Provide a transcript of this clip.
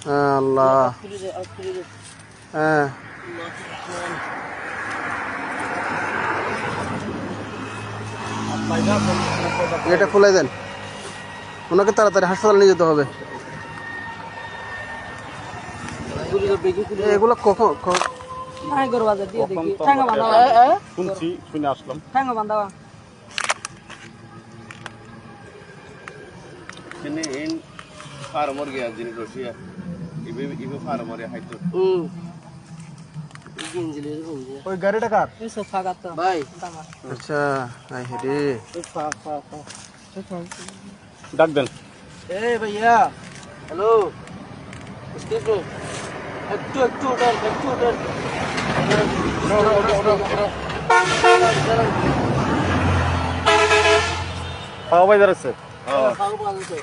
আল্লাহ হ্যাঁ এটা খুলে দেন, ওনাকে তাড়াতাড়ি হাসপাতালে নিয়ে যেতে হবে। এগুলো কখন শুনছি, শুনে আসলাম। ফার্মার গিয়া যিনি রশিয়া ইবে ফার্মার হাইতো ওই গাড়িটা কার? ভাই আচ্ছা আই রে ডাক দেন। এ ভাইয়া হ্যালো এক্সকিউজ মি একটু উঠান পাওয়া বাজার আছে। খাওয়া পাওয়া যাচ্ছে